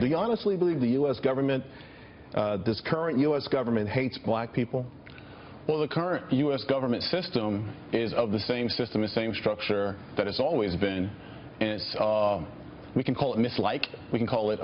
Do you honestly believe the U.S. government, this current U.S. government, hates black people? Well, the current U.S. government system is of the same system and same structure that it's always been. And it's, we can call it mislike, we can call it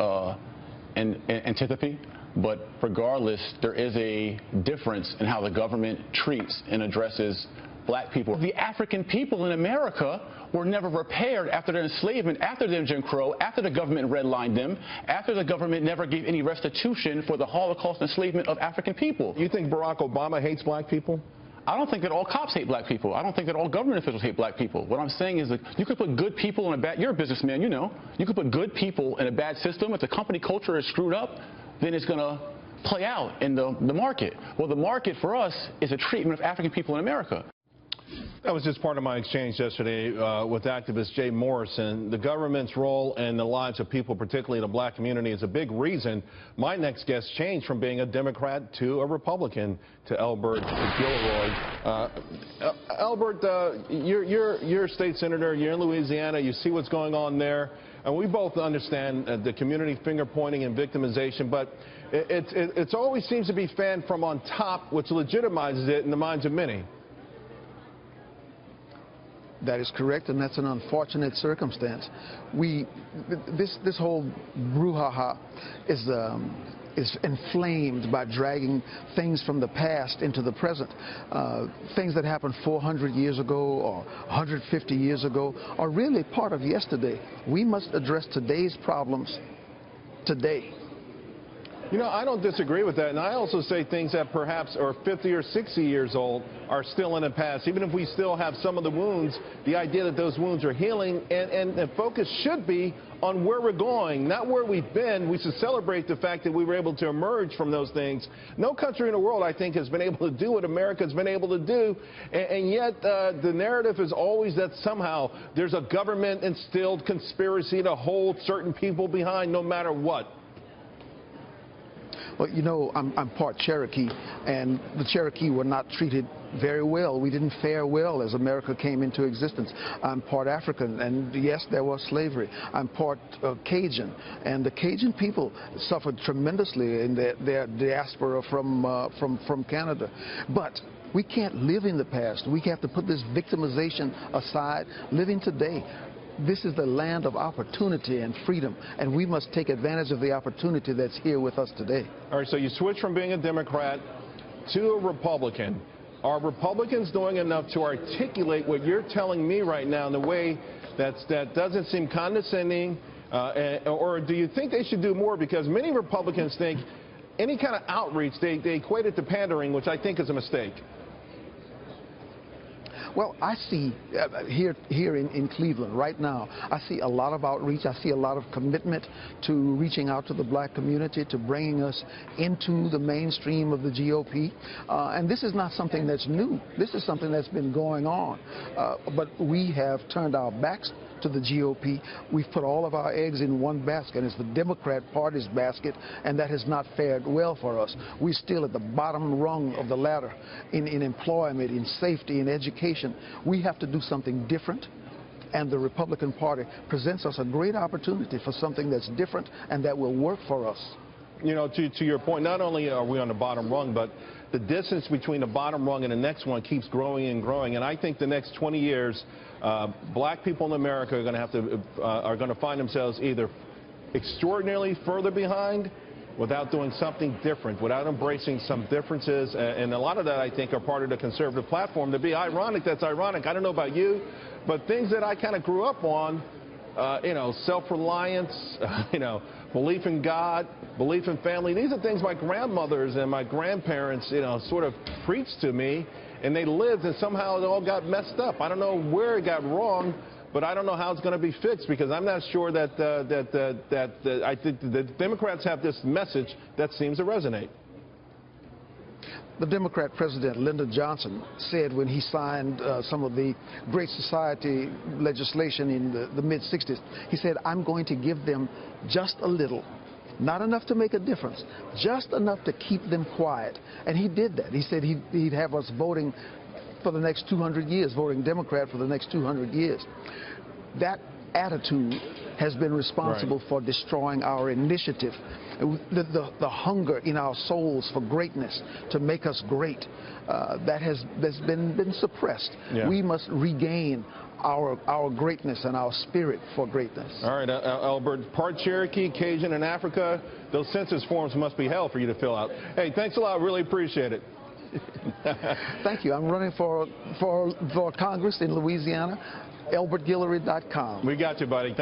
antipathy, but regardless, there is a difference in how the government treats and addresses black people. The African people in America were never repaired after their enslavement, after their Jim Crow, after the government redlined them, after the government never gave any restitution for the Holocaust enslavement of African people. You think Barack Obama hates black people? I don't think that all cops hate black people. I don't think that all government officials hate black people. What I'm saying is that you could put good people in a bad, you're a businessman, you know. You could put good people in a bad system. If the company culture is screwed up, then it's going to play out in the market. Well, the market for us is a treatment of African people in America. That was just part of my exchange yesterday with activist Jay Morrison. The government's role in the lives of people, particularly the black community, is a big reason my next guest changed from being a Democrat to a Republican, to Elbert Guillory. Elbert, you're a state senator. You're in Louisiana. You see what's going on there. And we both understand the community finger-pointing and victimization, but it always seems to be fanned from on top, which legitimizes it in the minds of many. That is correct, and that's an unfortunate circumstance. This whole brouhaha is inflamed by dragging things from the past into the present. Things that happened 400 years ago or 150 years ago are really part of yesterday. We must address today's problems today. You know, I don't disagree with that, and I also say things that perhaps are 50 or 60 years old are still in the past. Even if we still have some of the wounds, the idea that those wounds are healing, and the focus should be on where we're going, not where we've been. We should celebrate the fact that we were able to emerge from those things. No country in the world, I think, has been able to do what America's been able to do, and yet the narrative is always that somehow there's a government-instilled conspiracy to hold certain people behind no matter what. Well, you know, I'm part Cherokee, and the Cherokee were not treated very well. We didn't fare well as America came into existence. I'm part African, and yes, there was slavery. I'm part Cajun, and the Cajun people suffered tremendously in their diaspora from Canada. But we can't live in the past. We have to put this victimization aside, living today. This is the land of opportunity and freedom, and we must take advantage of the opportunity that's here with us today. All right, so you switch from being a Democrat to a Republican. Are Republicans doing enough to articulate what you're telling me right now in a way that doesn't seem condescending, or do you think they should do more? Because many Republicans think any kind of outreach, they equate it to pandering, which I think is a mistake. Well, I see here in Cleveland right now, I see a lot of outreach. I see a lot of commitment to reaching out to the black community, to bringing us into the mainstream of the GOP. And this is not something that's new. This is something that's been going on. But we have turned our backs to the GOP. We've put all of our eggs in one basket. It's the Democrat Party's basket, and that has not fared well for us. We're still at the bottom rung of the ladder in employment, in safety, in education. We have to do something different, and the Republican Party presents us a great opportunity for something that's different and that will work for us. You know, to your point, not only are we on the bottom rung, but the distance between the bottom rung and the next one keeps growing and growing. And I think the next 20 years, black people in America are going to find themselves either extraordinarily further behind without doing something different, without embracing some differences. And a lot of that, I think, are part of the conservative platform. To be ironic, that's ironic. I don't know about you, but things that I kind of grew up on, you know, self-reliance, you know, belief in God, belief in family. These are things my grandmothers and my grandparents, you know, sort of preached to me, and they lived, and somehow it all got messed up. I don't know where it got wrong, but I don't know how it's going to be fixed, because I'm not sure that I think the Democrats have this message that seems to resonate. The Democrat President Lyndon Johnson said when he signed some of the Great Society legislation in the mid-'60s, he said, I'm going to give them just a little, not enough to make a difference, just enough to keep them quiet. And he did that. He said he'd have us voting for the next 200 years, voting Democrat for the next 200 years. That attitude has been responsible for destroying our initiative. The hunger in our souls for greatness, to make us great, that's been suppressed. Yeah. We must regain our greatness and our spirit for greatness. All right, Elbert, part Cherokee, Cajun, and Africa, those census forms must be hell for you to fill out. Hey, thanks a lot. Really appreciate it. Thank you. I'm running for Congress in Louisiana. ElbertGuillory.com. We got you, buddy.